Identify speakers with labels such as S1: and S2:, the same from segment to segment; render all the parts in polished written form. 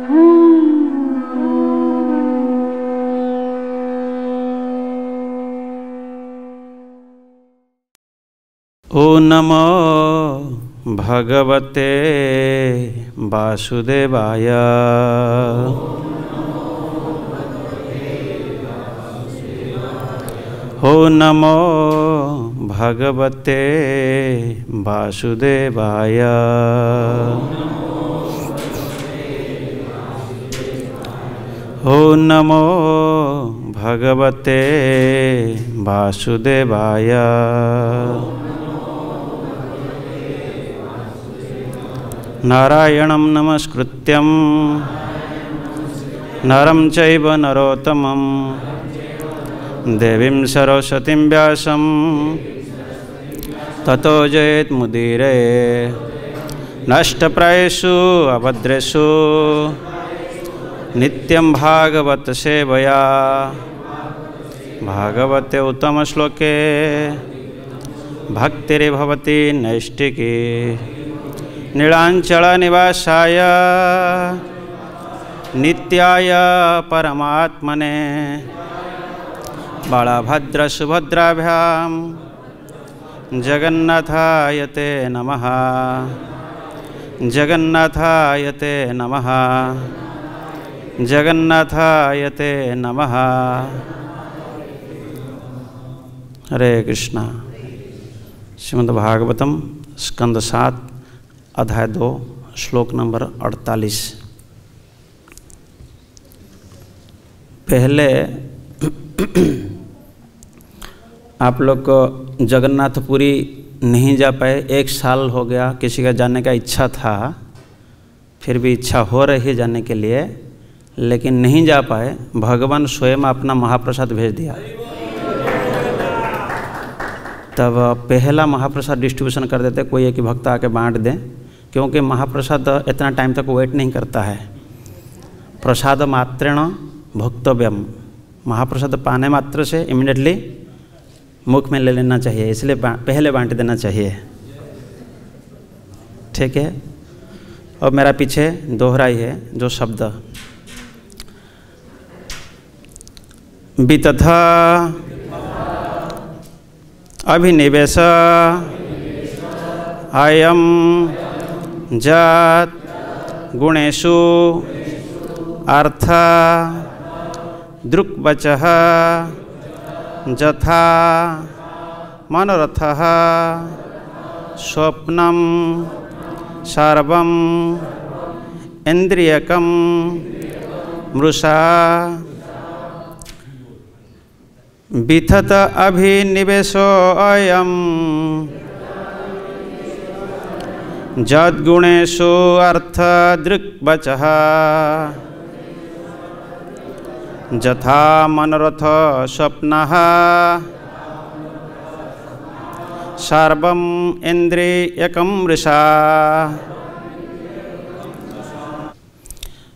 S1: ओ नमो भगवते वासुदेवाय। ओ नमो भगवते वासुदेवाय। ओ नमो भगवते वासुदेवाय। नारायणं नमस्कृत्यं नरं चैव नरोत्तमं देवीं सरस्वतीं व्यासं ततो जयेन्मुदीरये। नष्टप्रायेषु अभद्रेषु नित्यं भागवत सेवया। भागवते उत्तमश्लोके भक्तिर्भवति नैष्टिकी। नीलांचल निवासाय नित्याय परमात्मने बलभद्र सुभद्राभ्यां जगन्नाथाय ते नमः। जगन्नाथाय ते नमः। जगन्नाथाय ते नमः। हरे कृष्णा। श्रीमद्भागवतम स्कंद 7 अध्याय 2 श्लोक नंबर 48। पहले आप लोग को जगन्नाथपुरी नहीं जा पाए, 1 साल हो गया। किसी का जाने का इच्छा था, फिर भी इच्छा हो रही है जाने के लिए, लेकिन नहीं जा पाए। भगवान स्वयं अपना महाप्रसाद भेज दिया। तब पहला महाप्रसाद डिस्ट्रीब्यूशन कर देते, कोई एक भक्त आके बांट दें, क्योंकि महाप्रसाद इतना टाइम तक वेट नहीं करता है। प्रसाद मात्रेण भोक्तव्यम। महाप्रसाद पाने मात्र से इमीडिएटली मुख में ले लेना चाहिए, इसलिए पहले बांट देना चाहिए। ठीक है। और मेरा पीछे दोहराई है जो शब्द वितथा अभिनिवेश अयम जात गुणेषु अर्थ दृक्वचः यथा मनोरथः स्वप्नं सर्वं इंद्रियकं मृषा विथत अभिनिवेशो अयम जद्गुणेषु अर्थ दृक्वचः यथा मनोरथ स्वप्नः सर्वं इंद्रियकं मृषा।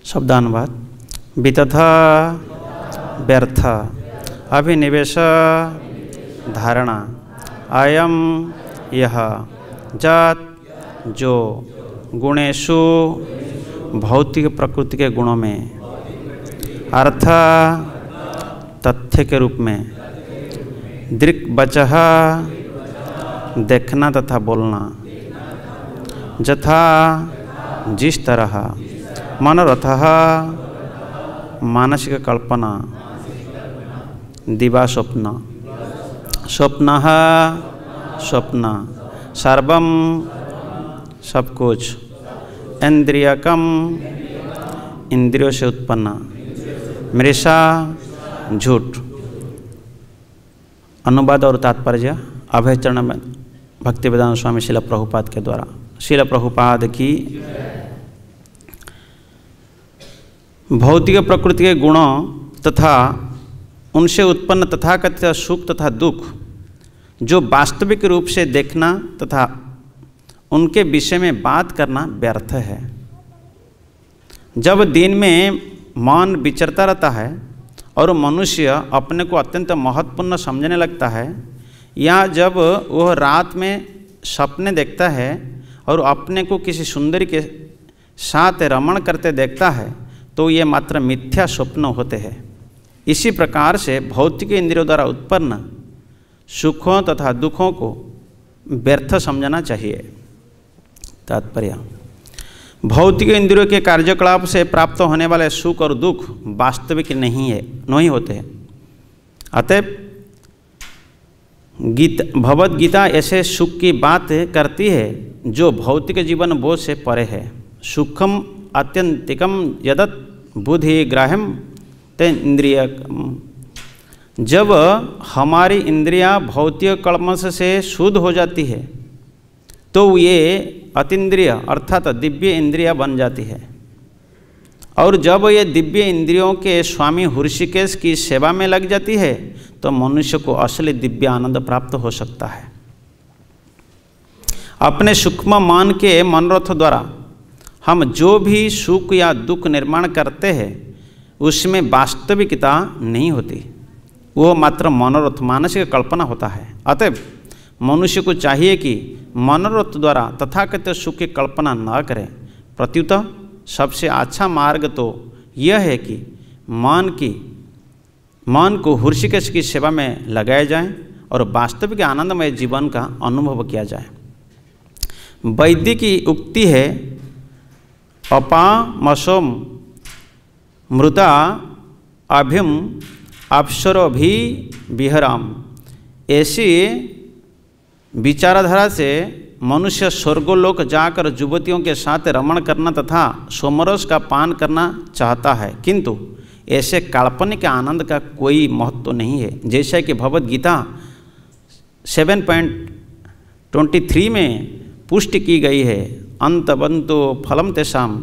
S1: शब्दानुवाद। वितथ व्यर्थ, अभिनिवेश धारणा, अयम यह, जात जो, गुणेषु भौतिक प्रकृति के गुणों में, अर्थ तथ्य के रूप में, दृक्वचः देखना तथा बोलना, यथा जिस तरह, मनोरथः मानसिक कल्पना, दिवा स्वप्न, स्वप्नः स्वप्न, सर्वम सब कुछ, इंद्रियकम इंद्रियों से उत्पन्न, मृषा झूठ। अनुवाद और तात्पर्य अभयचरण में भक्तिवेदांत स्वामी शिला प्रभुपाद के द्वारा। शिला प्रभुपाद की भौतिक प्रकृति के गुणों तथा उनसे उत्पन्न तथाकथित सुख तथा दुख जो वास्तविक रूप से देखना तथा उनके विषय में बात करना व्यर्थ है। जब दिन में मन विचरता रहता है और मनुष्य अपने को अत्यंत महत्वपूर्ण समझने लगता है, या जब वह रात में सपने देखता है और अपने को किसी सुंदरी के साथ रमण करते देखता है, तो ये मात्र मिथ्या स्वप्न होते हैं। इसी प्रकार से भौतिक इंद्रियों द्वारा उत्पन्न सुखों तथा दुखों को व्यर्थ समझना चाहिए। तात्पर्य: भौतिक इंद्रियों के कार्यकलाप से प्राप्त होने वाले सुख और दुख वास्तविक नहीं होते हैं। अतः भगवद गीता ऐसे सुख की बात करती है जो भौतिक जीवन बोझ से परे है। सुखम आत्यंतिकम यदत बुद्धि ग्राह्यम ते इंद्रिय। जब हमारी इंद्रियां भौतिक कल्मश से शुद्ध हो जाती है तो ये अतीन्द्रिय अर्थात दिव्य इंद्रिया बन जाती है, और जब ये दिव्य इंद्रियों के स्वामी हृषिकेश की सेवा में लग जाती है तो मनुष्य को असली दिव्य आनंद प्राप्त हो सकता है। अपने सूक्ष्म मन के मनोरथ द्वारा हम जो भी सुख या दुख निर्माण करते हैं उसमें वास्तविकता नहीं होती, वो मात्र मनोरथ मानसिक कल्पना होता है। अतः मनुष्य को चाहिए कि मनोरथ द्वारा तथाकथित सुख की कल्पना न करें। प्रत्युत सबसे अच्छा मार्ग तो यह है कि मन को हृषिकेश की सेवा में लगाया जाए और वास्तविक आनंदमय जीवन का अनुभव किया जाए। वैद्य की उक्ति है, अपामसोम मृता अभिम अप्सरो भी विहराम। ऐसी विचारधारा से मनुष्य स्वर्गलोक जाकर युवतियों के साथ रमण करना तथा सोमरस का पान करना चाहता है, किंतु ऐसे काल्पनिक आनंद का कोई महत्व नहीं है। जैसा कि भगवद गीता 7.23 में पुष्टि की गई है, अंतबंतो फलम तेषाम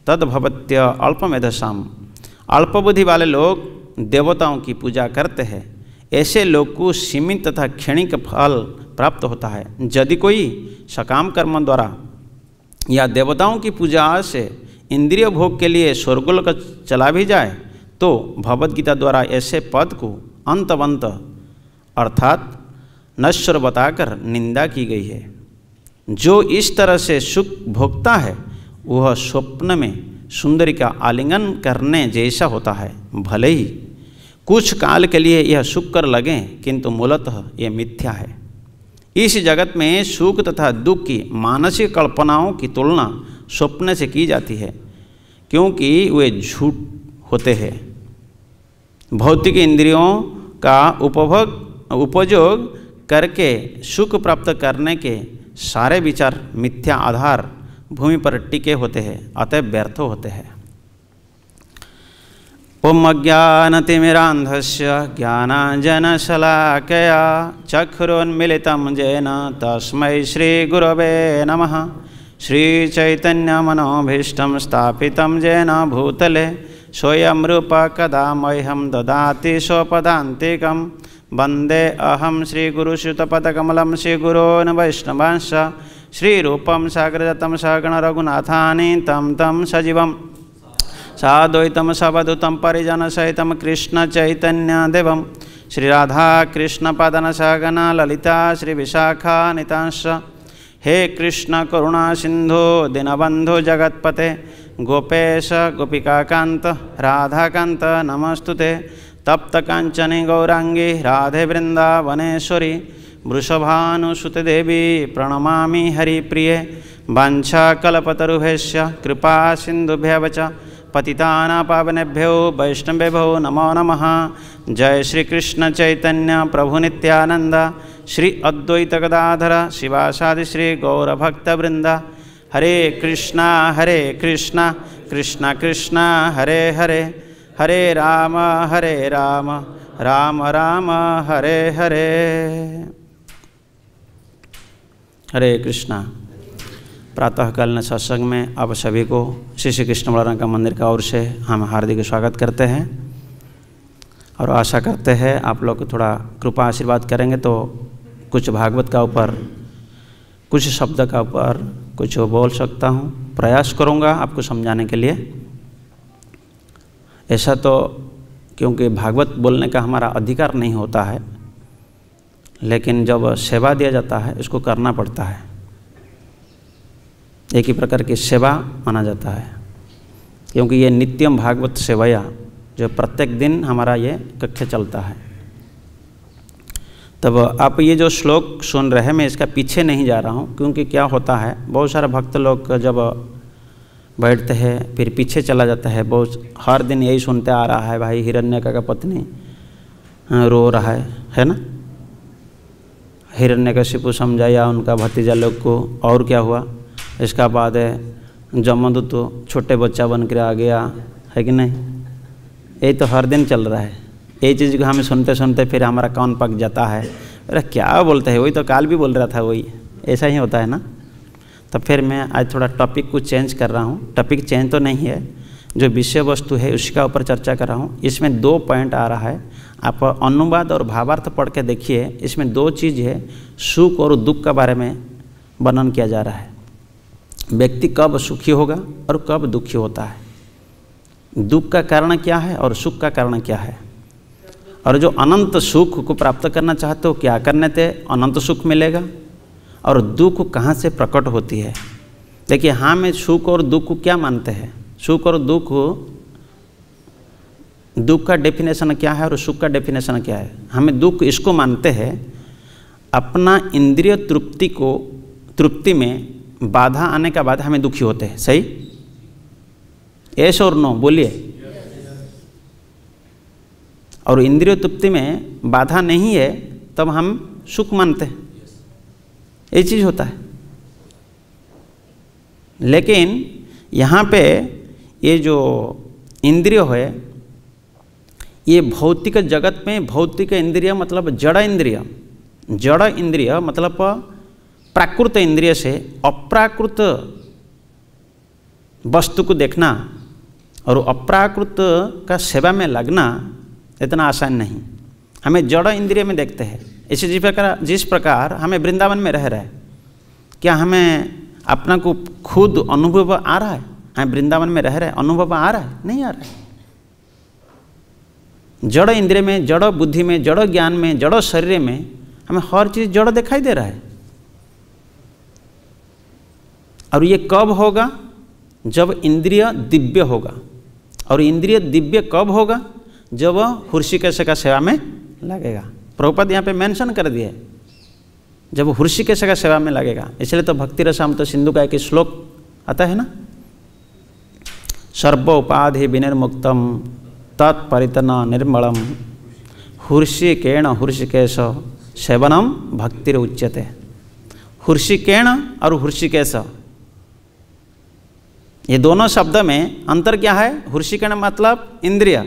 S1: तद्भवत्य अल्पमेधसाम। अल्पबुद्धि वाले लोग देवताओं की पूजा करते हैं, ऐसे लोग को सीमित तथा क्षणिक फल प्राप्त होता है। यदि कोई सकाम कर्म द्वारा या देवताओं की पूजा से इंद्रिय भोग के लिए स्वर्गलोक चला भी जाए तो भगवद गीता द्वारा ऐसे पद को अंतवंत अर्थात नश्वर बताकर निंदा की गई है। जो इस तरह से सुख भोगता है वह स्वप्न में सुंदरी का आलिंगन करने जैसा होता है। भले ही कुछ काल के लिए यह सुखकर लगे, किंतु मूलतः यह मिथ्या है। इस जगत में सुख तथा दुख की मानसिक कल्पनाओं की तुलना स्वप्न से की जाती है, क्योंकि वे झूठ होते हैं। भौतिक इंद्रियों का उपयोग करके सुख प्राप्त करने के सारे विचार मिथ्या आधार भूमि पर टिके होते हैं, अतः व्यर्थ होते हैं। ओम अज्ञानतिमिरान्धस्य ज्ञानाञ्जनशलाकया चक्षुरुन्मीलितं येन तस्मै श्रीगुरवे नमः। श्रीचैतन्यमनोभीष्टं स्थापितं येन भूतले स्वयं रूपः कदा मह्यं ददाति स्वपदान्तिकं। वन्दे अहं श्रीगुरुसुतपदकमलं श्रीगुरोन् वैष्णवांश्च श्रीरूपं साग्रजातं सगण रघुनाथानि तं सजीवम् साद्वैतं सवधूतं परिजनसहितं कृष्णचैतन्यदेवं श्रीराधाकृष्णपादनसगण ललिता श्रीविशाखान्वितांश्च। हे कृष्ण करुणा सिंधु दीनबंधु जगत्पते गोपेश गोपिकाकांत राधाकांत नमस्तुते। तप्त कांचने गौरांगी राधे वृंदावनेश्वरी वृषभानुसुते देवी प्रणमामि हरिप्रिये। वाञ्छाकल्पतरुभ्यश्च कृपा सिन्धुभ्यः च पतितानां पावनेभ्यो वैष्णवेभ्यो नमो नमः। जय श्री कृष्ण चैतन्य प्रभु नित्यानंद श्री अद्वैत गदाधर शिवासादि श्री गौरभक्तवृंद। हरे कृष्णा कृष्ण कृष्ण हरे हरे, हरे राम राम राम हरे हरे। हरे कृष्णा। प्रातःकालीन सत्संग में आप सभी को श्री कृष्ण बलराम का मंदिर का ओर से हम हार्दिक स्वागत करते हैं और आशा करते हैं आप लोग थोड़ा कृपा आशीर्वाद करेंगे तो कुछ भागवत का ऊपर कुछ शब्द का ऊपर कुछ बोल सकता हूँ। प्रयास करूँगा आपको समझाने के लिए। ऐसा तो क्योंकि भागवत बोलने का हमारा अधिकार नहीं होता है, लेकिन जब सेवा दिया जाता है इसको करना पड़ता है। एक ही प्रकार की सेवा माना जाता है। क्योंकि ये नित्यम भागवत सेवया जो प्रत्येक दिन हमारा ये कक्ष चलता है। तब आप ये जो श्लोक सुन रहे हैं, मैं इसका पीछे नहीं जा रहा हूँ, क्योंकि क्या होता है बहुत सारे भक्त लोग जब बैठते हैं फिर पीछे चला जाता है। बहुत हर दिन यही सुनते आ रहा है, भाई हिरण्यक का पत्नी रो रहा है ना, हिरण्यकशिपु समझाया उनका भतीजा लोग को, और क्या हुआ इसका बाद जमदूत तो छोटे बच्चा बन कर आ गया, है कि नहीं। यही तो हर दिन चल रहा है, यही चीज़ को हमें सुनते सुनते फिर हमारा कान पक जाता है, अरे क्या बोलते हैं, वही तो काल भी बोल रहा था, वही ऐसा ही होता है ना। तो फिर मैं आज थोड़ा टॉपिक को चेंज कर रहा हूँ। टॉपिक चेंज तो नहीं है, जो विषय वस्तु है उसका ऊपर चर्चा कर रहा हूँ। इसमें 2 पॉइंट आ रहा है, आप अनुवाद और भावार्थ पढ़ के देखिए। इसमें 2 चीज़ है, सुख और दुख के बारे में वर्णन किया जा रहा है। व्यक्ति कब सुखी होगा और कब दुखी होता है, दुख का कारण क्या है और सुख का कारण क्या है, और जो अनंत सुख को प्राप्त करना चाहते हो क्या करने से अनंत सुख मिलेगा, और दुख कहाँ से प्रकट होती है। देखिए हाँ, मैं सुख और दुख को क्या मानते हैं, सुख और दुख का डेफिनेशन क्या है और सुख का डेफिनेशन क्या है। हमें दुख इसको मानते हैं अपना इंद्रिय तृप्ति में बाधा आने का बाद हमें दुखी होते हैं, सही? यस और नो बोलिए। और इंद्रिय तृप्ति में बाधा नहीं है तब हम सुख मानते हैं, ये चीज़ होता है। लेकिन यहाँ पे ये जो इंद्रिय है, ये भौतिक जगत में भौतिक इंद्रिय मतलब जड़ इंद्रिय, जड़ इंद्रिय मतलब प्राकृत इंद्रिय से अप्राकृत वस्तु को देखना और अप्राकृत का सेवा में लगना इतना आसान नहीं। हमें जड़ इंद्रिय में देखते हैं। इसी जिस प्रकार हमें वृंदावन में रह रहे हैं, क्या हमें अपना को खुद अनुभव आ रहा है? हम वृंदावन में रह रहे हैं, अनुभव आ रहा है? नहीं आ रहा है। जड़ इंद्रिय में, जड़ बुद्धि में, जड़ ज्ञान में, जड़ शरीर में हमें हर चीज़ जड़ दिखाई दे रहा है। और ये कब होगा? जब इंद्रिय दिव्य होगा। और इंद्रिय दिव्य कब होगा? जब हृषिकेश का सेवा में लगेगा। प्रभुपाद यहाँ पे मेंशन कर दिए, जब हृषिकेश का सेवा में लगेगा। इसलिए तो भक्ति रसामृत सिंधु का एक श्लोक आता है ना, सर्व उपाधि विनिर्मुक्तम तत्परितन निर्मलम हृषिकेण हृषिकेश सेवनम भक्तिर उच्यते। हृषिकेण और हृषिकेश, ये दोनों शब्द में अंतर क्या है? हृषिकेण मतलब इंद्रिय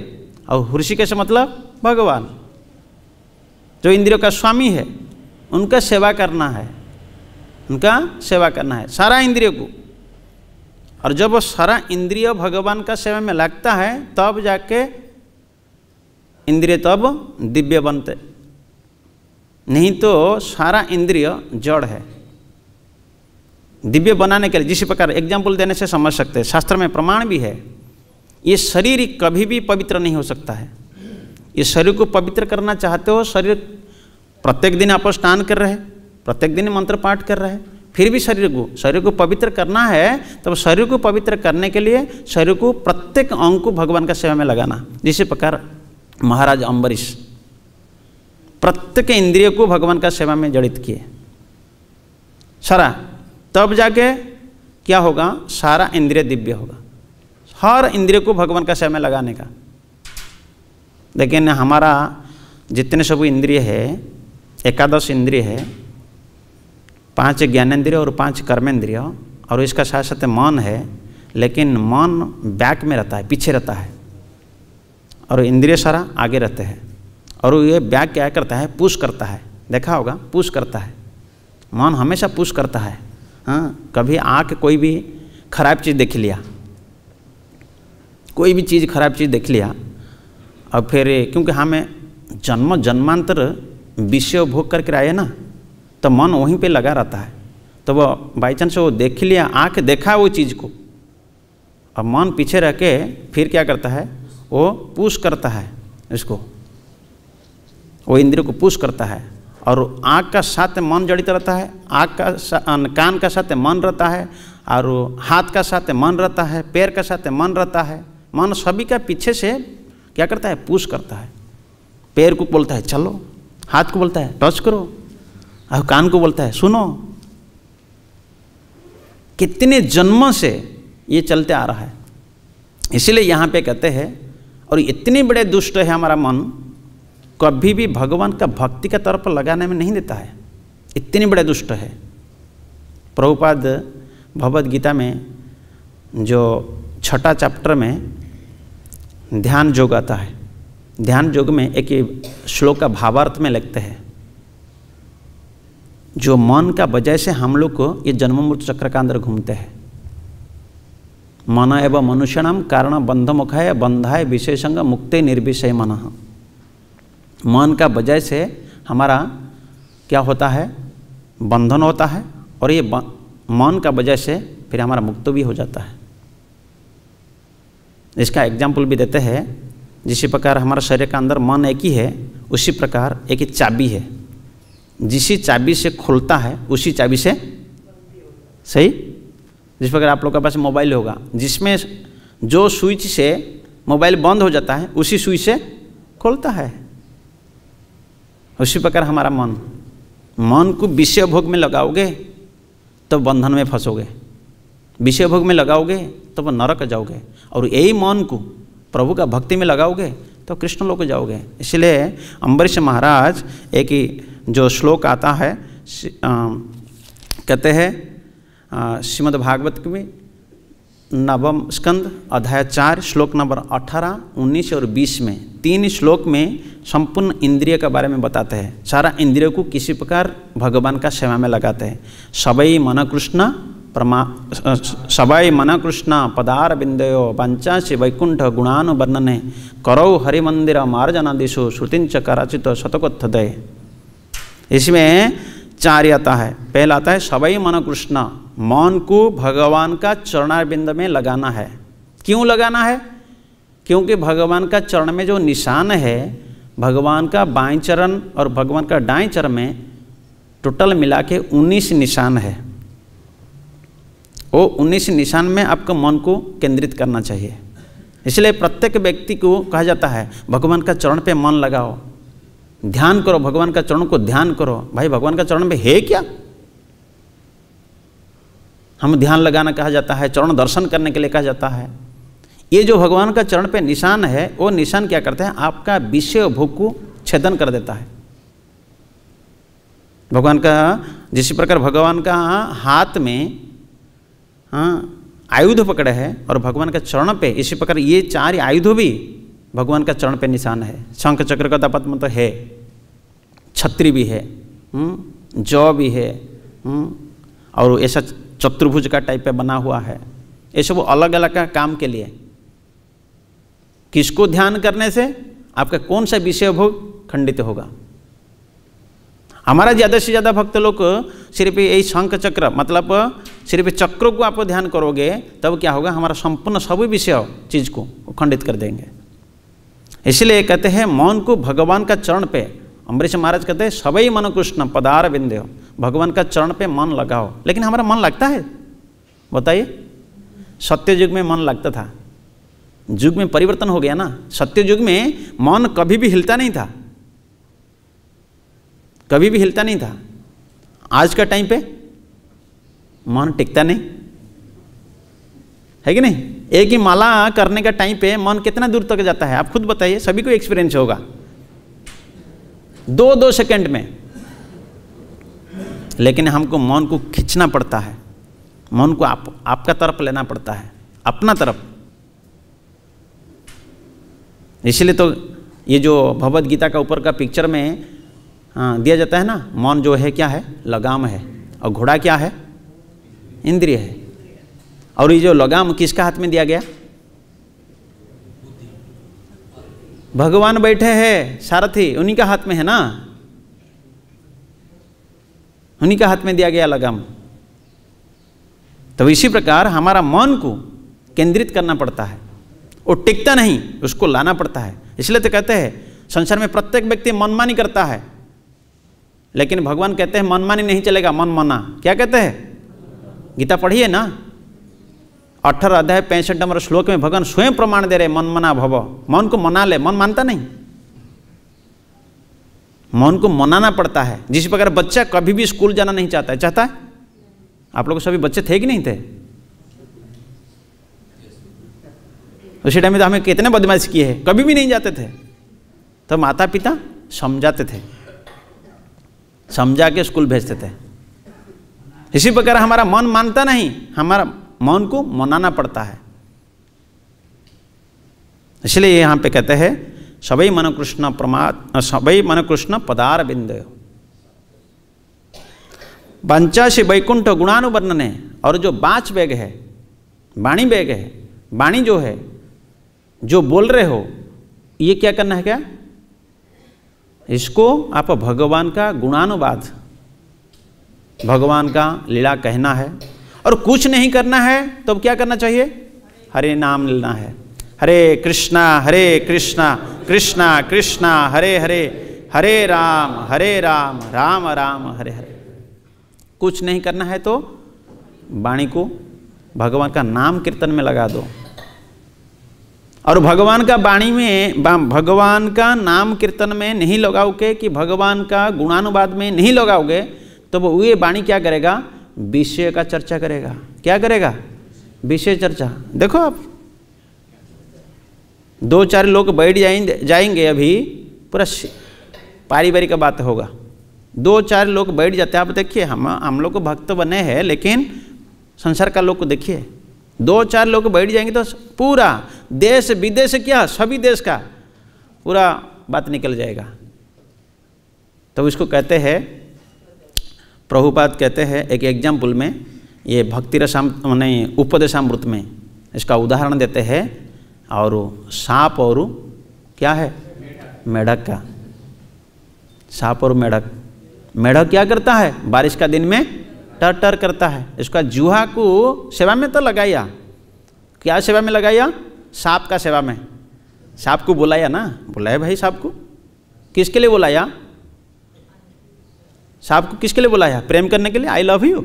S1: और हृषिकेश मतलब भगवान, जो इंद्रियों का स्वामी है, उनका सेवा करना है, उनका सेवा करना है सारा इंद्रियों को। और जब सारा इंद्रिय भगवान का सेवा में लगता है तब जाके इंद्रिय तब दिव्य बनते, नहीं तो सारा इंद्रिय जड़ है। दिव्य बनाने के लिए जिस प्रकार एग्जाम्पल देने से समझ सकते हैं, शास्त्र में प्रमाण भी है, ये शरीर कभी भी पवित्र नहीं हो सकता है। ये शरीर को पवित्र करना चाहते हो, शरीर प्रत्येक दिन आप स्नान कर रहे हैं, प्रत्येक दिन मंत्र पाठ कर रहे हैं, फिर भी शरीर को पवित्र करना है, तब शरीर को पवित्र करने के लिए शरीर को प्रत्येक अंग को भगवान का सेवा में लगाना। जिस प्रकार महाराज अम्बरीश प्रत्येक इंद्रिय को भगवान का सेवा में जड़ित किए सारा, तब जाके क्या होगा? सारा इंद्रिय दिव्य होगा, हर इंद्रिय को भगवान का सेवा में लगाने का। लेकिन हमारा जितने सब इंद्रिय है, 11 इंद्रिय है, 5 ज्ञानेंद्रिय और 5 कर्मेंद्रिय, और इसका साथ साथ मन है। लेकिन मन बैक में रहता है, पीछे रहता है, और इंद्रिय सारा आगे रहते हैं। और ये बैक क्या करता है? पुश करता है। देखा होगा, पुश करता है। मन हमेशा पुश करता है। हाँ, कभी आके कोई भी खराब चीज़ देख लिया, कोई भी चीज़ खराब चीज़ देख लिया, और फिर क्योंकि हमें जन्मांतर विषय भोग करके आए ना, तो मन वहीं पे लगा रहता है। तो वो बाई चांस वो देख लिया, आँख देखा वो चीज़ को, अब मन पीछे रह के फिर क्या करता है? वो पुश करता है इसको, वो इंद्रिय को पुश करता है। और आँख का साथ मन जड़ित रहता है, कान का साथ मन रहता है, और हाथ का साथ मन रहता है, पैर का साथ मन रहता है। मन सभी का पीछे से क्या करता है, पुश करता है। पैर को बोलता है चलो, हाथ को बोलता है टच करो, और कान को बोलता है सुनो। कितने जन्मों से ये चलते आ रहा है। इसीलिए यहाँ पे कहते हैं, और इतने बड़े दुष्ट है हमारा मन, कभी भी भगवान का भक्ति का तरफ लगाने में नहीं देता है। इतने बड़े दुष्ट है। प्रभुपाद भगवद गीता में जो 6ठा चैप्टर में ध्यान योग आता है, ध्यान योग में एक श्लोक का भावार्थ में लिखते हैं, जो मन का वजह से हम लोग को ये जन्म मृत्यु चक्र का अंदर घूमते हैं। मन एवं मनुष्यणाम कारण बंध मुखाय बंधाय विशेषंग मुक्ते निर्विषय मन। मन का वजह से हमारा क्या होता है, बंधन होता है, और ये मन का वजह से फिर हमारा मुक्त भी हो जाता है। इसका एग्जाम्पल भी देते हैं, जिस प्रकार हमारा शरीर का अंदर मन एक ही है, उसी प्रकार एक ही चाबी है। जिसी चाबी से खुलता है उसी चाबी से, सही, जिस प्रकार आप लोग के पास मोबाइल होगा, जिसमें जो स्विच से मोबाइल बंद हो जाता है उसी स्विच से खुलता है। उसी प्रकार हमारा मन को विषय भोग में लगाओगे तो बंधन में फंसोगे, विषय भोग में लगाओगे तो वो नरक जाओगे, और यही मन को प्रभु का भक्ति में लगाओगे तो कृष्ण लोक जाओगे। इसलिए अम्बरीश महाराज एक ही जो श्लोक आता है, कहते हैं श्रीमद् भागवत में 9वें स्कंद अध्याय 4 श्लोक नंबर 18, 19 और 20 में 3 श्लोक में संपूर्ण इंद्रिय के बारे में बताते हैं। सारा इंद्रियों को किसी प्रकार भगवान का सेवा में लगाते हैं। सबई मन कृष्ण सबई मन कृष्ण पदार बिंदयो पंचाशी वैकुंठ गुणानुवर्णने करौ हरिमंदिर मार्जनादिशु श्रुतिंच कराचित शतकोत्थदय। इसमें 4 आता है। पहला आता है सबई मन कृष्ण, मन को भगवान का चरणारविंद में लगाना है। क्यों लगाना है? क्योंकि भगवान का चरण में जो निशान है, भगवान का बाएं चरण और भगवान का दाएं चरण में टोटल मिला के 19 निशान है। वो 19 निशान में आपको मन को केंद्रित करना चाहिए। इसलिए प्रत्येक व्यक्ति को कहा जाता है भगवान का चरण पे मन लगाओ, ध्यान करो, भगवान का चरण को ध्यान करो। भाई भगवान का चरण में है क्या? हम ध्यान लगाना कहा जाता है, चरण दर्शन करने के लिए कहा जाता है। ये जो भगवान का चरण पे निशान है, वो निशान क्या करते हैं? आपका विषय भोग को छेदन कर देता है। भगवान का जिस प्रकार भगवान का हाथ में आयुध पकड़े है और भगवान का चरण पे, इसी प्रकार ये 4 आयुध भी भगवान का चरण पे निशान है। शंख चक्र गदा पद्म तो है, छत्री भी है, जौ भी है, और ऐसा चतुर्भुज का टाइप पे बना हुआ है। ये सब अलग अलग का काम के लिए। किसको ध्यान करने से आपका कौन सा विषय भोग खंडित होगा? हमारा ज़्यादा से ज़्यादा भक्त लोग सिर्फ यही शंख चक्र, मतलब सिर्फ चक्रों को आप ध्यान करोगे तब क्या होगा? हमारा संपूर्ण सभी विषय चीज़ को खंडित कर देंगे। इसलिए कहते हैं मन को भगवान का चरण पे, अम्बरीश महाराज कहते हैं सबई मन कृष्ण पदार बिंदयो, भगवान का चरण पे मन लगाओ। लेकिन हमारा मन लगता है? बताइए। सत्य युग में मन लगता था, युग में परिवर्तन हो गया ना। सत्य युग में मन कभी भी हिलता नहीं था, कभी भी हिलता नहीं था। आज का टाइम पे मन टिकता नहीं है कि नहीं? एक ही माला करने का टाइम पे मन कितना दूर तक जाता है? आप खुद बताइए, सभी को एक्सपीरियंस होगा। 2 सेकंड में। लेकिन हमको मन को खींचना पड़ता है, मन को आपका तरफ लेना पड़ता है, अपना तरफ। इसलिए तो ये जो भगवद गीता का ऊपर का पिक्चर में दिया जाता है ना, मन जो है क्या है? लगाम है, और घोड़ा क्या है? इंद्रिय है। और ये जो लगाम किसका हाथ में दिया गया? भगवान बैठे हैं सारथी, उन्हीं का हाथ में है ना, उन्हीं का हाथ में दिया गया लगाम। तो इसी प्रकार हमारा मन को केंद्रित करना पड़ता है, वो टिकता नहीं, उसको लाना पड़ता है। इसलिए तो कहते हैं संसार में प्रत्येक व्यक्ति मनमानी करता है, लेकिन भगवान कहते हैं मनमानी नहीं चलेगा, मन माना। क्या कहते हैं? गीता पढ़िए ना, 18 अध्याय 65 नंबर श्लोक में भगवान स्वयं प्रमाण दे रहे, मन मना भव, मन को मना ले। मन मानता नहीं, मन को मनाना पड़ता है। जिस प्रकार बच्चा कभी भी स्कूल जाना नहीं चाहता है, चाहता है? आप लोग सभी बच्चे थे कि नहीं थे? उसी टाइम में तो हमें कितने बदमाश किए हैं, कभी भी नहीं जाते थे। तो माता पिता समझाते थे, समझा के स्कूल भेजते थे। इसी प्रकार हमारा मन मानता नहीं, हमारा मन को मनाना पड़ता है। इसलिए यहाँ पे कहते हैं सबै मन कृष्ण प्रमाद, सबै मन कृष्ण पदार बिंदयो पंचाशी वैकुंठ गुणानुवर्णने। और जो बाच वेग है, वाणी वेग है, वाणी जो है, जो बोल रहे हो, ये क्या करना है? क्या इसको आप भगवान का गुणानुवाद, भगवान का लीला कहना है। और कुछ नहीं करना है तो क्या करना चाहिए? हरे नाम लेना है। हरे कृष्णा कृष्णा कृष्णा हरे हरे, हरे राम राम राम हरे हरे। कुछ नहीं करना है तो वाणी को भगवान का नाम कीर्तन में लगा दो। और भगवान का वाणी में, भगवान का नाम कीर्तन में नहीं लगाओगे कि भगवान का गुणानुवाद में नहीं लगाओगे तो वो ये वाणी क्या करेगा? विषय का चर्चा करेगा। क्या करेगा? विषय चर्चा। देखो आप 2-4 लोग बैठ जाएंगे, अभी पूरा पारिवारिक का बात होगा। 2-4 लोग बैठ जाते हैं। आप देखिए, हम लोग को भक्त बने हैं, लेकिन संसार का लोग को देखिए, 2-4 लोग बैठ जाएंगे तो पूरा देश विदेश, क्या सभी देश का पूरा बात निकल जाएगा। तो इसको कहते हैं, प्रभुपाद कहते हैं एक एग्जाम्पल में, ये भक्ति रसाम माने उपदेशामृत में इसका उदाहरण देते हैं। और सांप और क्या है? मेढक का। सांप और मेढक, मेढक क्या करता है? बारिश का दिन में टर टर करता है। इसका जूहा को सेवा में तो लगाया। क्या सेवा में लगाया? सांप का सेवा में। सांप को बुलाया ना, बुलाया भाई सांप को। किसके लिए बुलाया? सांप को किसके लिए बुलाया? प्रेम करने के लिए, आई लव यू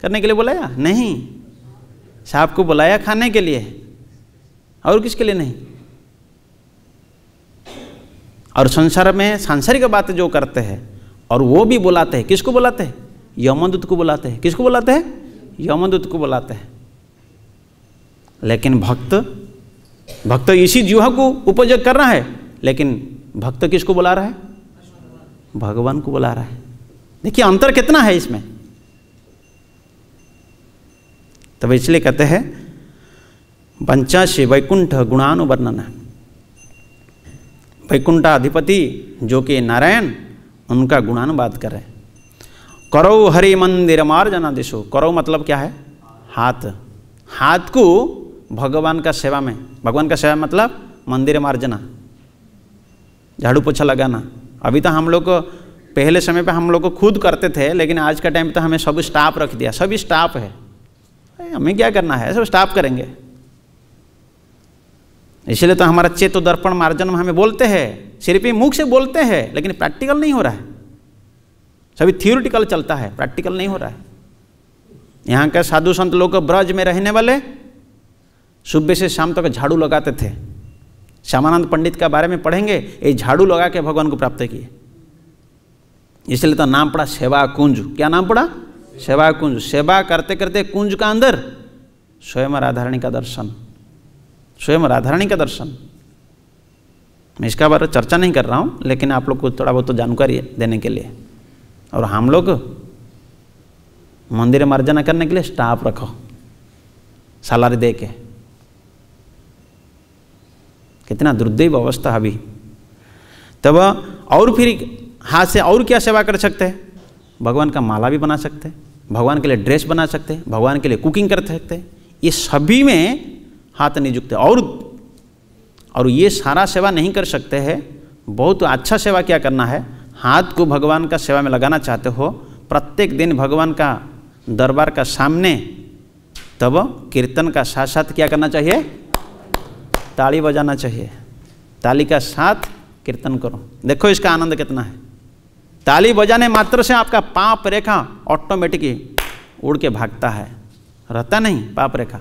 S1: करने के लिए बुलाया? नहीं, सांप को बुलाया खाने के लिए, और किसके लिए नहीं। और संसार में सांसारिक बात जो करते हैं, और वो भी बुलाते हैं, किसको बुलाते हैं? यमदूत को बुलाते हैं। किसको बुलाते हैं? यमदूत को बुलाते हैं। लेकिन भक्त इसी जुहा को उपयोग कर रहा है, लेकिन भक्त किसको बुला रहा है? भगवान को बुला रहा है। देखिए अंतर कितना है इसमें। तब इसलिए कहते हैं पंचाशी वैकुंठ गुणानुवर्णन। वैकुंठाधिपति जो कि नारायण, उनका गुणानुवाद कर रहे हैं। करो हरि मंदिर मार्जना दिशो। करो मतलब क्या है? हाथ। हाथ को भगवान का सेवा में, भगवान का सेवा मतलब मंदिर मार्जना, झाड़ू पोछा लगाना। अभी तो हम लोग पहले समय पे हम लोग को खुद करते थे, लेकिन आज का टाइम तो हमें सब स्टाफ रख दिया। सभी स्टाफ है, हमें क्या करना है? सब स्टाफ करेंगे। इसलिए तो हमारा चेतो दर्पण मार्जन में हमें बोलते हैं, सिर्फ मुख से बोलते हैं, लेकिन प्रैक्टिकल नहीं हो रहा है। सभी थियोरिटिकल चलता है, प्रैक्टिकल नहीं हो रहा है। यहाँ के साधु संत लोग ब्रज में रहने वाले सुबह से शाम तक झाड़ू लगाते थे। श्यामानंद पंडित का बारे में पढ़ेंगे, ये झाड़ू लगा के भगवान को प्राप्त किए। इसलिए तो नाम पड़ा सेवा कुंज। क्या नाम पड़ा? सेवा कुंज। सेवा करते करते कुंज का अंदर स्वयं राधारानी का दर्शन, स्वयं राधारानी का दर्शन। मैं इसका बारे में चर्चा नहीं कर रहा हूँ, लेकिन आप लोग को थोड़ा बहुत तो जानकारी देने के लिए। और हम लोग मंदिर मार्जना करने के लिए स्टाफ रखो, सैलरी दे के। कितना दुर्दैव अवस्था अभी। तब और फिर हाथ से और क्या सेवा कर सकते हैं? भगवान का माला भी बना सकते हैं, भगवान के लिए ड्रेस बना सकते हैं, भगवान के लिए कुकिंग कर सकते हैं। ये सभी में हाथ नियुक्त है। और ये सारा सेवा नहीं कर सकते हैं। बहुत अच्छा सेवा क्या करना है? हाथ को भगवान का सेवा में लगाना चाहते हो, प्रत्येक दिन भगवान का दरबार का सामने, तब कीर्तन का साथ साथ क्या करना चाहिए? ताली बजाना चाहिए। ताली का साथ कीर्तन करो। देखो इसका आनंद कितना है। ताली बजाने मात्र से आपका पाप रेखा ऑटोमेटिकली उड़ के भागता है। रहता नहीं पाप रेखा।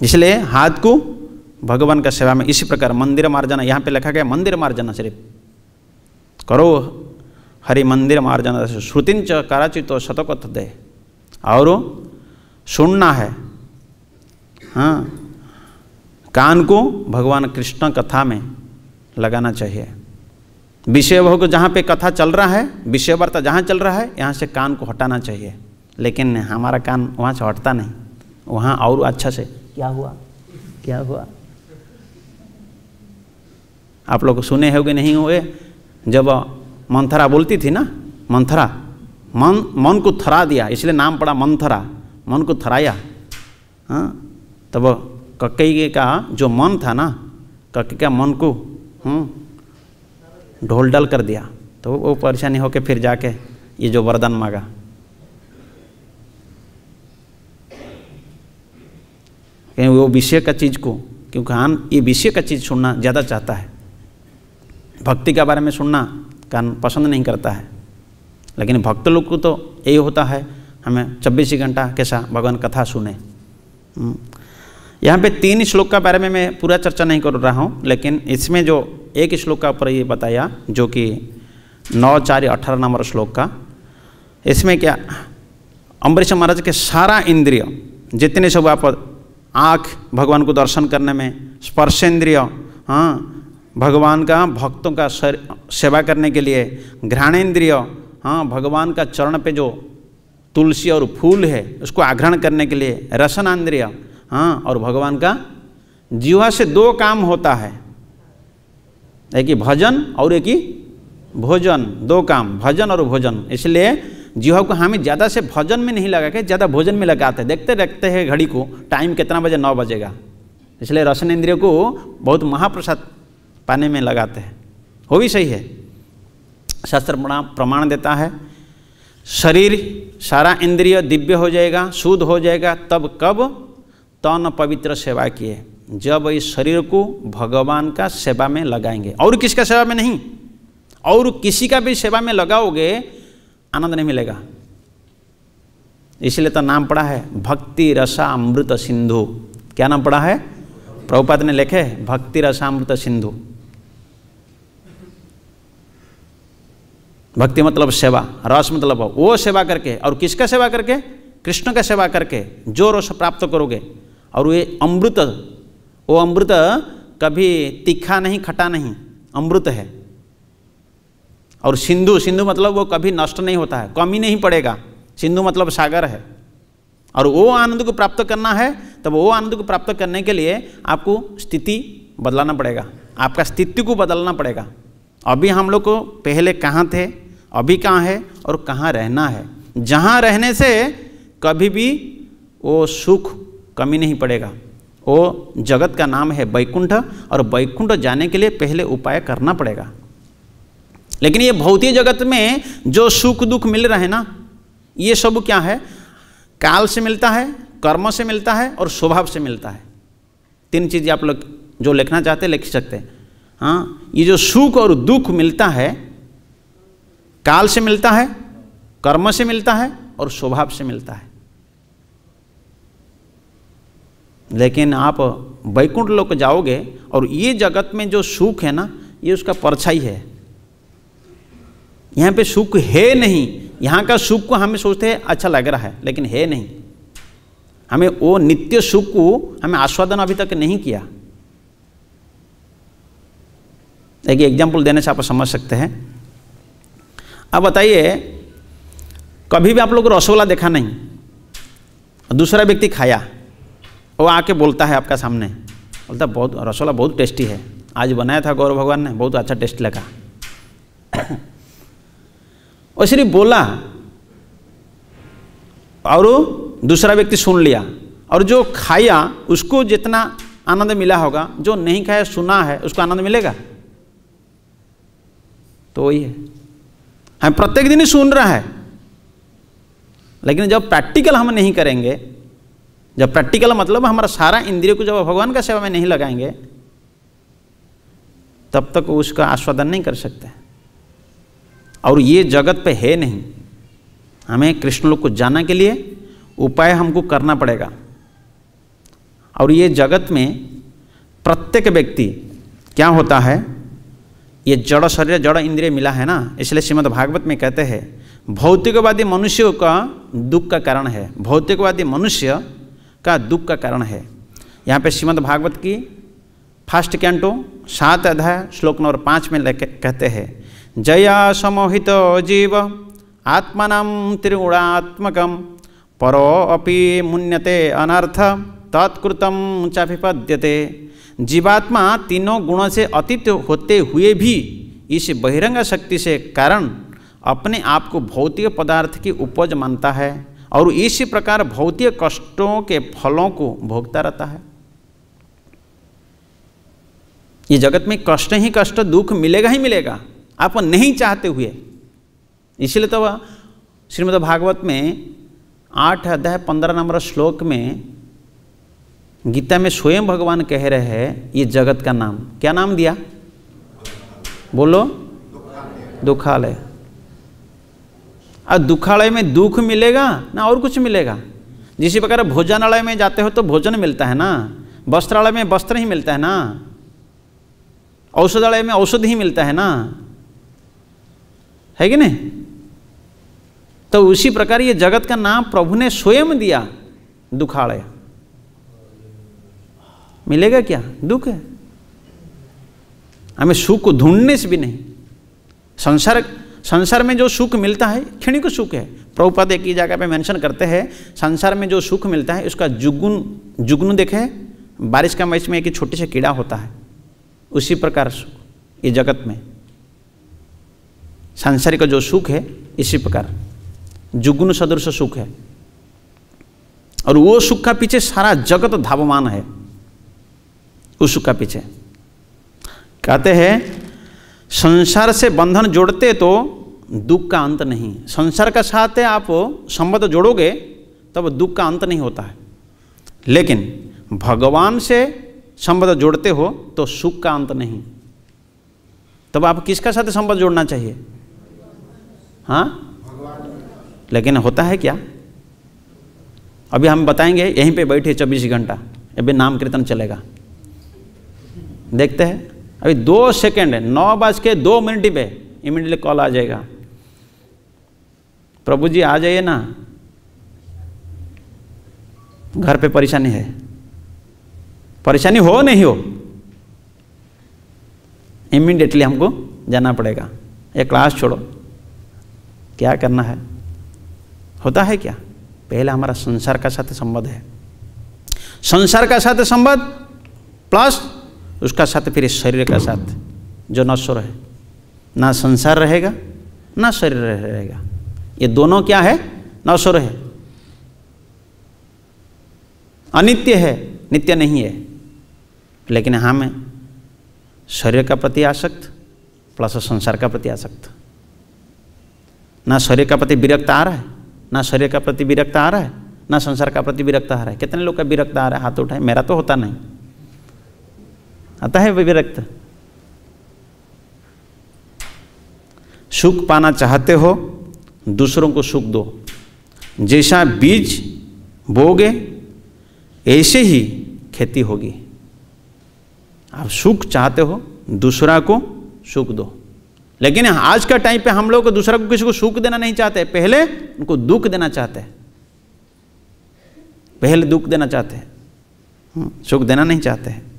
S1: इसलिए हाथ को भगवान का सेवा में इसी प्रकार मंदिर मार्जना, यहाँ पे लिखा गया मंदिर मार्जना सिर्फ करो, हरि मंदिर मार्जना श्रुतिंच कराचितो शतकथ दे, और सुनना है, हाँ, कान को भगवान कृष्ण कथा में लगाना चाहिए। विषय भोग जहाँ पे कथा चल रहा है, विषय वार्ता जहाँ चल रहा है, यहाँ से कान को हटाना चाहिए। लेकिन हमारा कान वहाँ से हटता नहीं, वहाँ और अच्छा से क्या हुआ क्या हुआ। आप लोग सुने होंगे नहीं हुए, जब मंथरा बोलती थी ना, मंथरा मन को थरा दिया, इसलिए नाम पड़ा मंथरा, मन को थराया। हाँ, तब कक्कई का जो मन था ना, कक्कई का मन को ढोल डल कर दिया, तो वो परेशानी होके फिर जाके ये जो वरदान मांगा। वो विषय का चीज़ को, क्योंकि कान ये विषय का चीज़ सुनना ज़्यादा चाहता है, भक्ति के बारे में सुनना कान पसंद नहीं करता है। लेकिन भक्त लोग को तो यही होता है, हमें 24 घंटा कैसा भगवान कथा सुने। यहाँ पे 3 श्लोक का बारे में मैं पूरा चर्चा नहीं कर रहा हूँ, लेकिन इसमें जो एक श्लोक का ऊपर ये बताया, जो कि 9-4-18 नंबर श्लोक का, इसमें क्या अम्बरीश महाराज के सारा इंद्रिय जितने सब, आप आँख भगवान को दर्शन करने में, स्पर्शेंद्रिय, हाँ, भगवान का भक्तों का सेवा करने के लिए, घ्राणेन्द्रिय, हाँ, भगवान का चरण पे जो तुलसी और फूल है उसको आघ्राण करने के लिए, रसनान्द्रिय, हाँ, और भगवान का जीवा से 2 काम होता है, एक ही भजन और एक ही भोजन, 2 काम, भजन और भोजन। इसलिए जीवा को हमें ज़्यादा से भजन में नहीं लगा के ज़्यादा भोजन में लगाते हैं। देखते रखते हैं घड़ी को, टाइम कितना बजे, 9 बजेगा, इसलिए रसनेन्द्रिय को बहुत महाप्रसाद पाने में लगाते हैं। वो भी सही है, शास्त्र प्रमाण देता है, शरीर सारा इंद्रिय दिव्य हो जाएगा, शुद्ध हो जाएगा, तब कब तन पवित्र सेवा किए, जब इस शरीर को भगवान का सेवा में लगाएंगे, और किसका सेवा में नहीं। और किसी का भी सेवा में लगाओगे आनंद नहीं मिलेगा। इसलिए तो नाम पड़ा है भक्ति रसामृत सिंधु। क्या नाम पड़ा है? प्रभुपाद ने लिखे भक्ति रसामृत सिंधु। भक्ति मतलब सेवा, रस मतलब वो सेवा करके, और किसका सेवा करके? कृष्ण का सेवा करके जो रस प्राप्त करोगे। और ये अमृत, वो अमृत कभी तीखा नहीं, खट्टा नहीं, अमृत है। और सिंधु, सिंधु मतलब वो कभी नष्ट नहीं होता है, कमी नहीं पड़ेगा। सिंधु मतलब सागर है। और वो आनंद को प्राप्त करना है, तब वो आनंद को प्राप्त करने के लिए आपको स्थिति बदलाना पड़ेगा, आपका स्थिति को बदलना पड़ेगा। अभी हम लोग को पहले कहाँ थे, अभी कहाँ है, और कहाँ रहना है। जहाँ रहने से कभी भी वो सुख कमी नहीं पड़ेगा। वो जगत का नाम है वैकुंठ, और वैकुंठ जाने के लिए पहले उपाय करना पड़ेगा। लेकिन ये भौतिक जगत में जो सुख दुख मिल रहे हैं ना, ये सब क्या है? काल से मिलता है, कर्म से मिलता है, और स्वभाव से मिलता है। 3 चीज़ आप लोग जो लिखना चाहते हैं लिख सकते हैं। हाँ, ये जो सुख और दुख मिलता है, काल से मिलता है, कर्म से मिलता है, और स्वभाव से मिलता है। लेकिन आप वैकुंठ लोक जाओगे, और ये जगत में जो सुख है ना, ये उसका परछाई है। यहाँ पे सुख है नहीं। यहाँ का सुख को हमें सोचते हैं अच्छा लग रहा है, लेकिन है नहीं। हमें वो नित्य सुख को हमें आस्वादन अभी तक नहीं किया। एक एग्जाम्पल देने से आप समझ सकते हैं। अब बताइए, कभी भी आप लोग रसगुल्ला देखा नहीं, दूसरा व्यक्ति खाया, वो आके बोलता है आपका सामने, बोलता बहुत रसगुल्ला बहुत टेस्टी है, आज बनाया था गौरव भगवान ने, बहुत अच्छा टेस्ट लगा। और सिर्फ बोला, और दूसरा व्यक्ति सुन लिया, और जो खाया उसको जितना आनंद मिला होगा, जो नहीं खाया सुना है उसको आनंद मिलेगा? तो वही है, हम प्रत्येक दिन ही सुन रहा है, लेकिन जब प्रैक्टिकल हम नहीं करेंगे, जब प्रैक्टिकल मतलब हमारा सारा इंद्रिय को जब भगवान का सेवा में नहीं लगाएंगे, तब तक उसका आस्वादन नहीं कर सकते। और ये जगत पे है नहीं, हमें कृष्ण लोक को जाने के लिए उपाय हमको करना पड़ेगा। और ये जगत में प्रत्येक व्यक्ति क्या होता है, ये जड़ शरीर जड़ इंद्रिय मिला है ना, इसलिए श्रीमद् भागवत में कहते हैं भौतिकवादी मनुष्य का दुख का कारण है, भौतिकवादी मनुष्य का दुख का कारण है। यहाँ पे श्रीमद् भागवत की फर्स्ट कैंटो 7 अध्याय श्लोक नंबर 5 में कहते हैं जया समोहित जीव आत्मनां त्रिगुणात्मकं परो अपि मुन्यते अनर्थ तत्कृतं चाभिपद्यते। जीवात्मा तीनों गुणों से अतीत होते हुए भी इस बहिरंग शक्ति से कारण अपने आप को भौतिक पदार्थ की उपज मानता है और इसी प्रकार भौतिक कष्टों के फलों को भोगता रहता है। ये जगत में कष्ट ही कष्ट, दुख मिलेगा ही मिलेगा, आप नहीं चाहते हुए। इसलिए तो श्रीमद् भागवत में 8 अध्याय 15 नंबर श्लोक में गीता में स्वयं भगवान कह रहे हैं ये जगत का नाम क्या नाम दिया, बोलो, दुखालय। और दुखालय में दुख मिलेगा ना और कुछ मिलेगा। जिस प्रकार भोजनालय में जाते हो तो भोजन मिलता है ना, वस्त्रालय में वस्त्र ही मिलता है ना, औषधालय में औषध ही मिलता है ना, है कि नहीं। तो उसी प्रकार ये जगत का नाम प्रभु ने स्वयं दिया दुखालय। मिलेगा क्या, दुख है। हमें सुख को ढूंढने से भी नहीं, संसार में जो सुख मिलता है क्षणिक सुख है। प्रभुपाद एक ही जगह पे मेंशन करते हैं संसार में जो सुख मिलता है उसका जुगनू देखे, बारिश का मौसम में एक छोटी सी कीड़ा होता है, उसी प्रकार सुख ये जगत में सांसारिक जो सुख है इसी प्रकार जुगनू सदृश सुख है। और वो सुख का पीछे सारा जगत धावमान है। उस सुख का पीछे कहते हैं संसार से बंधन जोड़ते तो दुख का अंत नहीं। संसार का साथ है आप संबंध जोड़ोगे तब दुख का अंत नहीं होता है, लेकिन भगवान से संबंध जोड़ते हो तो सुख का अंत नहीं। तब आप किसका साथ संबंध जोड़ना चाहिए, हाँ, लेकिन होता है क्या। अभी हम बताएंगे, यहीं पे बैठे 24 घंटा अभी नाम कीर्तन चलेगा, देखते हैं। अभी 2 सेकेंड 9:02 पे इमीडिएटली कॉल आ जाएगा, प्रभु जी आ जाइए ना, घर पे परेशानी है। परेशानी हो नहीं हो, इमीडिएटली हमको जाना पड़ेगा। ये क्लास छोड़ो, क्या करना है। होता है क्या, पहले हमारा संसार का साथ संबंध है, संसार का साथ संबंध प्लस उसका साथ फिर शरीर का साथ जो नश्वर है, ना संसार रहेगा ना शरीर रहेगा। ये दोनों क्या है, नश्वर है, अनित्य है, नित्य नहीं है। लेकिन हम शरीर का प्रति आसक्त प्लस संसार का प्रति आसक्त। ना शरीर का प्रति विरक्त आ रहा है, ना शरीर का प्रति विरक्त आ रहा है, ना संसार का प्रति विरक्त आ रहा है। कितने लोग का विरक्त आ रहा है, हाथ उठाए। मेरा तो होता नहीं, आता है विरक्त। सुख पाना चाहते हो दूसरों को सुख दो, जैसा बीज बोगे ऐसे ही खेती होगी। आप सुख चाहते हो दूसरा को सुख दो, लेकिन आज का टाइम पे हम लोग दूसरा को किसी को सुख देना नहीं चाहते, पहले उनको दुख देना चाहते हैं। पहले दुख देना चाहते हैं, सुख देना नहीं चाहते हैं।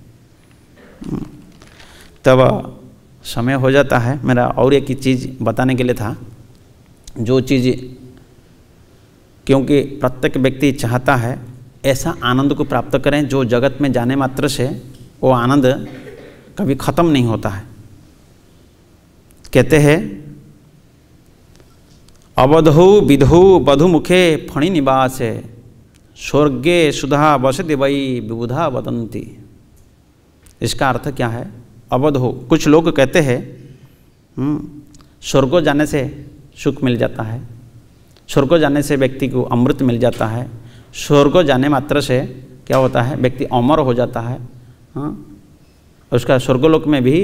S1: तब समय हो जाता है। मेरा और एक चीज़ बताने के लिए था, जो चीज़ क्योंकि प्रत्येक व्यक्ति चाहता है ऐसा आनंद को प्राप्त करें जो जगत में जाने मात्र से वो आनंद कभी ख़त्म नहीं होता है। कहते हैं अवधौ विधौ बधुमुखे फणि निवास स्वर्गे सुधा वसति वै विबुधा वदन्ति। इसका अर्थ क्या है, अवधौ। कुछ लोग कहते हैं स्वर्ग जाने से सुख मिल जाता है, स्वर्ग जाने से व्यक्ति को अमृत मिल जाता है, स्वर्ग जाने मात्र से क्या होता है, व्यक्ति अमर हो जाता है। हाँ, उसका स्वर्गलोक में भी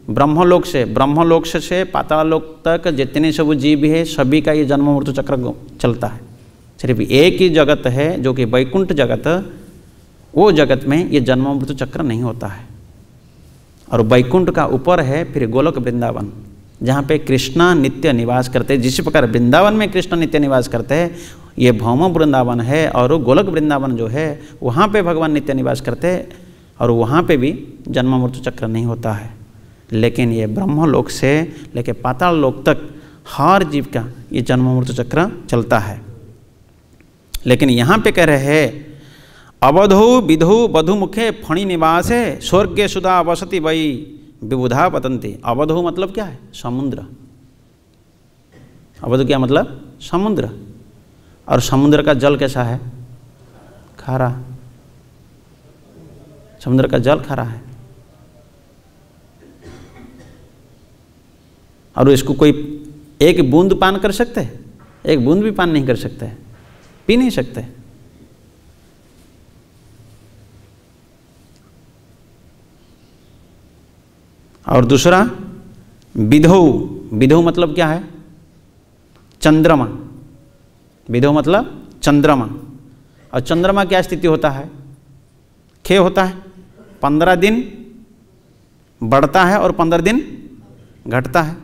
S1: ब्रह्मलोक से पाताल लोक तक जितने सब जीव है सभी का ये जन्म मृत्यु चक्र चलता है। सिर्फ एक ही जगत है जो कि वैकुंठ जगत, वो जगत में ये जन्म मृत्यु चक्र नहीं होता है। और वैकुंठ का ऊपर है फिर गोलोक वृंदावन, जहाँ पे कृष्णा नित्य निवास करते हैं। जिस प्रकार वृंदावन में कृष्ण नित्य निवास करते हैं, ये भौम वृंदावन है और गोलोक वृंदावन जो है वहाँ पे भगवान नित्य निवास करते हैं और वहाँ पे भी जन्म मृत्यु चक्र नहीं होता है। लेकिन ये ब्रह्मलोक से लेके पाताल लोक तक हर जीव का ये जन्म मृत्यु चक्र चलता है। लेकिन यहाँ पे कह रहे हैं अवधौ विधौ बधुमुखे फणि निवास है स्वर्ग सुधा वसति वही विबुधा पतंती। अवधौ मतलब क्या है? समुद्र। अवधौ क्या मतलब? समुद्र। और समुद्र का जल कैसा है? खारा। समुद्र का जल खारा है और इसको कोई एक बूंद पान कर सकते हैं? एक बूंद भी पान नहीं कर सकते, पी नहीं सकते। और दूसरा विधौ। विधौ मतलब क्या है? चंद्रमा। विधौ मतलब चंद्रमा। और चंद्रमा क्या स्थिति होता है? क्षय होता है। 15 दिन बढ़ता है और 15 दिन घटता है।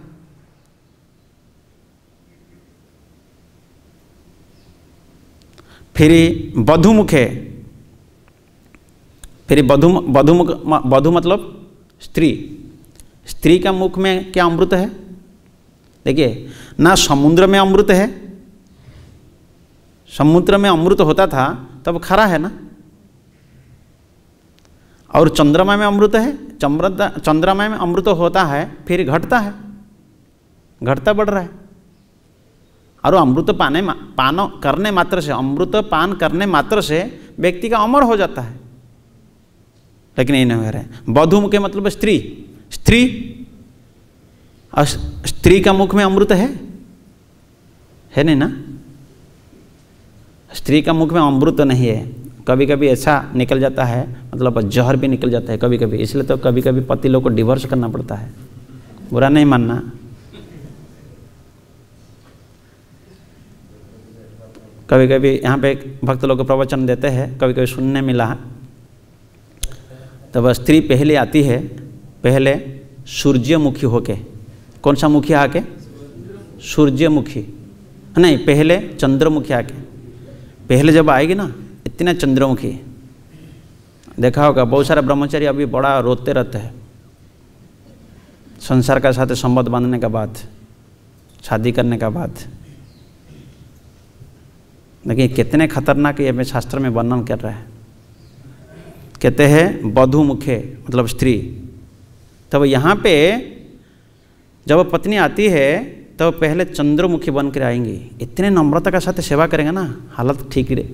S1: फिर बधुमुखे। फिर बधु मतलब स्त्री। स्त्री का मुख में क्या अमृत है? देखिए ना समुद्र में अमृत है, समुद्र में अमृत होता था तब खरा है ना, और चंद्रमा में अमृत है, चंद्रमा में अमृत होता है फिर घटता है, घटता बढ़ रहा है। और अमृत पान करने मात्र से, अमृत पान करने मात्र से व्यक्ति का अमर हो जाता है। लेकिन ये नहीं हो रहा है। बधुमुखे मतलब स्त्री। स्त्री और स्त्री का मुख में अमृत है नहीं ना? स्त्री का मुख में अमृत नहीं है। कभी कभी ऐसा निकल जाता है, मतलब जहर भी निकल जाता है कभी कभी। इसलिए तो कभी कभी पति लोग को डिवोर्स करना पड़ता है। बुरा नहीं मानना। कभी कभी यहाँ पे भक्त लोग प्रवचन देते हैं, कभी कभी सुनने मिला। तब स्त्री पहले आती है, पहले सूर्यमुखी होके। कौन सा मुखी आके? सूर्यमुखी नहीं, पहले चंद्रमुखी आके। पहले जब आएगी ना इतना चंद्रमुखी, देखा होगा बहुत सारे ब्रह्मचारी अभी बड़ा रोते रहते हैं संसार का साथ संबंध बांधने के बाद, शादी करने के बाद। देखिए कितने खतरनाक ये में शास्त्र में वर्णन कर रहा है। कहते हैं बधुमुखे मतलब स्त्री। तब यहाँ पे जब पत्नी आती है तब पहले चंद्रमुखी बन कर आएंगी। इतने नम्रता के साथ सेवा करेंगे ना, हालत ठीक रहे।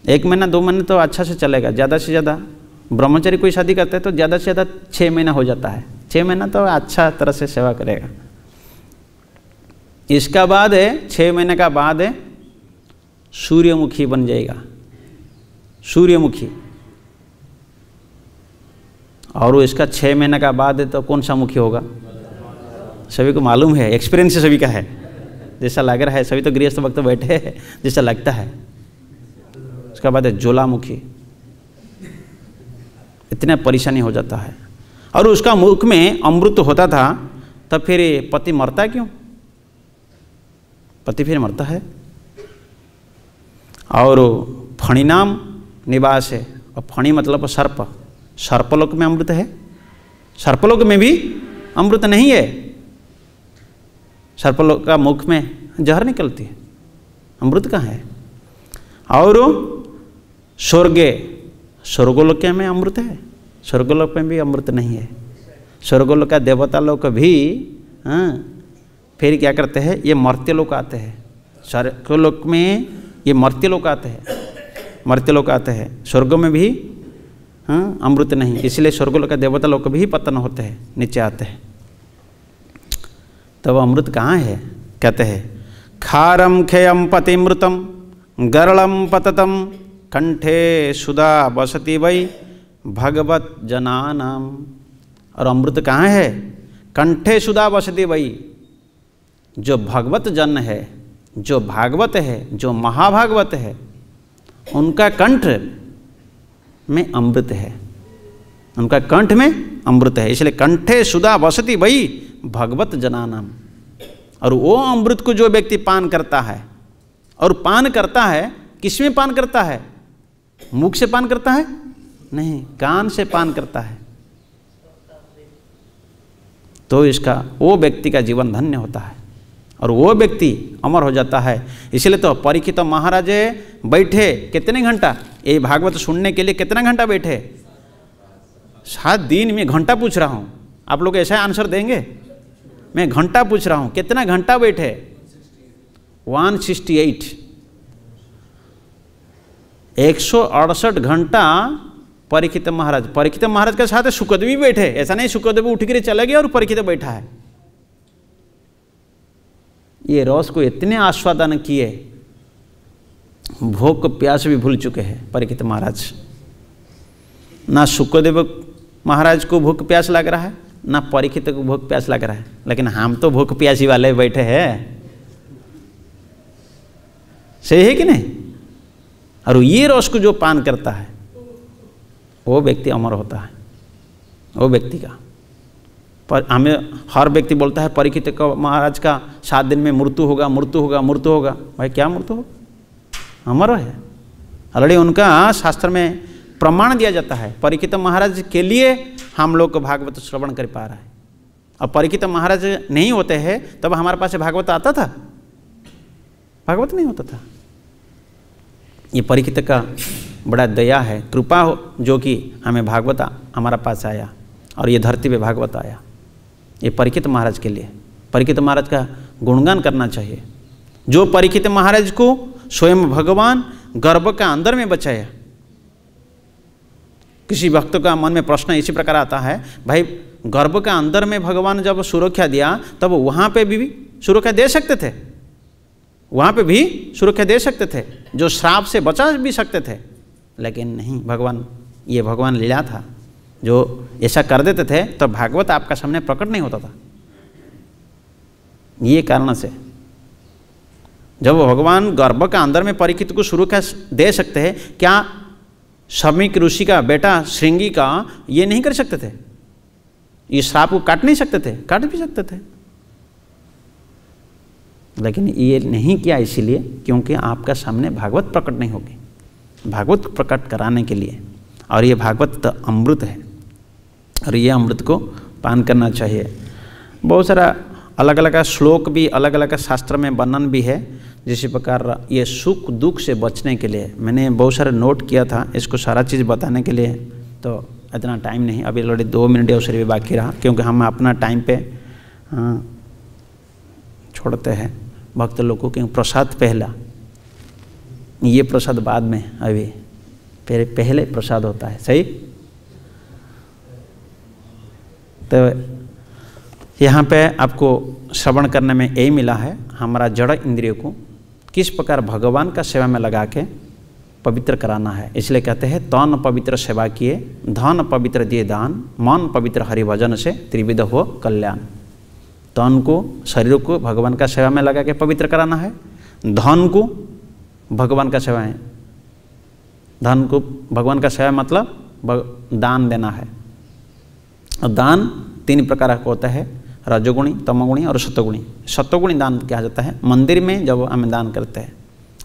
S1: 1 महीना 2 महीने तो अच्छा से चलेगा, ज़्यादा से ज़्यादा ब्रह्मचारी कोई शादी करता है तो ज़्यादा से ज़्यादा 6 महीना हो जाता है। 6 महीना तो अच्छा तरह से सेवा करेगा। इसका बाद है 6 महीने का बाद है सूर्यमुखी बन जाएगा, सूर्यमुखी। और इसका 6 महीने का बाद है तो कौन सा मुखी होगा? सभी को मालूम है, एक्सपीरियंस सभी का है। जैसा लग रहा है, सभी तो गृहस्थ वक्त बैठे हैं, जैसा लगता है। उसका बाद है ज्वालामुखी। इतना परेशानी हो जाता है। और उसका मुख में अमृत होता था, तब फिर पति मरता क्यों? पति फिर मरता है। और फणि नाम निवास है। और फणि मतलब सर्प। सर्पलोक में अमृत है, सर्पलोक में भी अमृत नहीं है। सर्पलोक का मुख में जहर निकलती है, अमृत कहाँ है? और स्वर्गे, स्वर्गलोक में अमृत है, स्वर्गलोक में भी अमृत नहीं है। स्वर्गलोक का देवता लोग भी फिर क्या करते हैं? ये मर्त्य लोक आते हैं। स्वर्गलोक में ये मर्त्य लोक आते हैं, मर्त्य लोक आते हैं। स्वर्ग में भी अमृत नहीं, इसलिए स्वर्गलोक का देवता लोग भी पतन होते हैं, नीचे आते हैं। तब अमृत कहाँ है? कहते हैं खारम खेयम पतिमृतम गरलम पततम कंठे सुधा बसती वै भगवत जनानाम। और अमृत कहाँ है? कंठे सुधा बसती वही। जो भगवत जन है, जो भागवत है, जो महाभागवत है, उनका कंठ में अमृत है, उनका कंठ में अमृत है। इसलिए कंठे सुधा बसती वही भगवत जनानाम। और वो अमृत को जो व्यक्ति पान करता है, और पान करता है किस में पान करता है? मुख से पान करता है? नहीं, कान से पान करता है। तो इसका वो व्यक्ति का जीवन धन्य होता है और वो व्यक्ति अमर हो जाता है। इसलिए तो परीक्षित महाराज बैठे कितने घंटा ये भागवत सुनने के लिए, कितना घंटा बैठे? 7 दिन में घंटा पूछ रहा हूँ, आप लोग ऐसा आंसर देंगे? मैं घंटा पूछ रहा हूँ, कितना घंटा बैठे? 168, 168 घंटा परीक्षित महाराज। परीक्षित महाराज के साथ सुखदेव भी बैठे, ऐसा नहीं सुखदेव उठ कर चले गए और परीक्षित बैठा है। ये रस को इतने आस्वादन किए, भूख प्यास भी भूल चुके हैं परीक्षित महाराज। ना सुखदेव महाराज को भूख प्यास लग रहा है, ना परीक्षित को भूख प्यास लग रहा है, लेकिन हम तो भूख प्यासी वाले बैठे हैं। सही है कि नहीं? और ये रस को जो पान करता है वो व्यक्ति अमर होता है, वो व्यक्ति का। पर हमें हर व्यक्ति बोलता है परीक्षित महाराज का 7 दिन में मृत्यु होगा, मृत्यु होगा, मृत्यु होगा। भाई क्या मृत्यु हो? अमर है ऑलरेडी, उनका शास्त्र में प्रमाण दिया जाता है। परीक्षित महाराज के लिए हम लोग को भागवत श्रवण कर पा रहा है। अब परीक्षित महाराज नहीं होते हैं तब हमारे पास भागवत आता था? भागवत नहीं होता था। ये परीक्षित का बड़ा दया है, कृपा हो, जो कि हमें भागवत हमारा पास आया और ये धरती पे भागवत आया। ये परीक्षित महाराज के लिए, परीक्षित महाराज का गुणगान करना चाहिए। जो परीक्षित महाराज को स्वयं भगवान गर्भ का अंदर में बचाया। किसी भक्त का मन में प्रश्न इसी प्रकार आता है, भाई गर्भ का अंदर में भगवान जब सुरक्षा दिया तब वहाँ पे भी सुरक्षा दे सकते थे, वहाँ पे भी सुरक्षा दे सकते थे, जो श्राप से बचा भी सकते थे, लेकिन नहीं। भगवान, ये भगवान लीला था, जो ऐसा कर देते थे तो भागवत आपका सामने प्रकट नहीं होता था। ये कारण से जब भगवान गर्भ का अंदर में परीक्षित को सुरक्षा दे सकते हैं, क्या शमीक ऋषि का बेटा श्रृंगी का ये नहीं कर सकते थे? ये श्राप को काट नहीं सकते थे? काट भी सकते थे, लेकिन ये नहीं किया, इसीलिए क्योंकि आपका सामने भागवत प्रकट नहीं होगी। भागवत प्रकट कराने के लिए, और ये भागवत तो अमृत है और ये अमृत को पान करना चाहिए। बहुत सारा अलग अलग का श्लोक भी, अलग अलग का शास्त्र में वर्णन भी है। जिस प्रकार ये सुख दुख से बचने के लिए मैंने बहुत सारे नोट किया था, इसको सारा चीज़ बताने के लिए तो इतना टाइम नहीं। अभी ऑलरेडी 2 मिनट अवसर भी बाकी रहा, क्योंकि हम अपना टाइम पे छोड़ते हैं भक्त लोगों के। प्रसाद पहला, ये प्रसाद बाद में, अभी पहले प्रसाद होता है। सही? तो यहाँ पे आपको श्रवण करने में यही मिला है, हमारा जड़ इंद्रिय को किस प्रकार भगवान का सेवा में लगा के पवित्र कराना है। इसलिए कहते हैं तन पवित्र सेवा किए, धन पवित्र दिए दान, मन पवित्र हरिभजन से त्रिविध हो कल्याण। तन को, शरीर को भगवान का सेवा में लगा के पवित्र कराना है, धन को भगवान का सेवा है, धन को भगवान का सेवा मतलब दान देना है। और दान 3 प्रकार का होता है, रजोगुणी, तमोगुणी और सतोगुणी। सतोगुणी दान कहा जाता है मंदिर में जब हम दान करते हैं।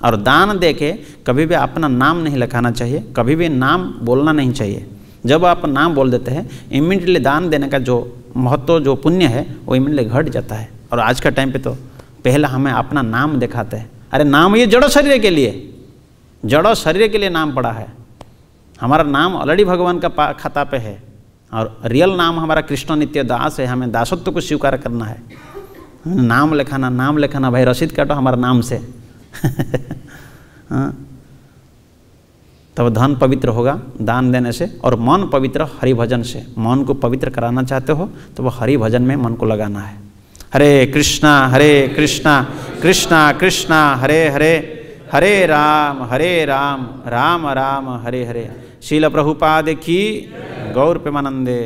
S1: और दान दे के कभी भी अपना नाम नहीं लिखाना चाहिए, कभी भी नाम बोलना नहीं चाहिए। जब आप नाम बोल देते हैं, इमीडिएटली दान देने का जो महत्व, जो पुण्य है, वो इमीडिएटली घट जाता है। और आज का टाइम पे तो पहला हमें अपना नाम दिखाते हैं। अरे नाम ये जड़ शरीर के लिए, जड़ शरीर के लिए नाम पड़ा है। हमारा नाम ऑलरेडी भगवान का खाता पे है और रियल नाम हमारा कृष्ण नित्य दास है। हमें दासत्व को स्वीकार करना है। नाम लिखाना भाई रसीद काटो हमारा नाम से हाँ, तब धन पवित्र होगा दान देने से, और मन पवित्र हरि भजन से। मन को पवित्र कराना चाहते हो तो वो हरि भजन में मन को लगाना है। हरे कृष्णा कृष्णा कृष्णा हरे हरे, हरे राम राम राम हरे हरे। शील प्रभुपाद की गौर प्रेमानंदे।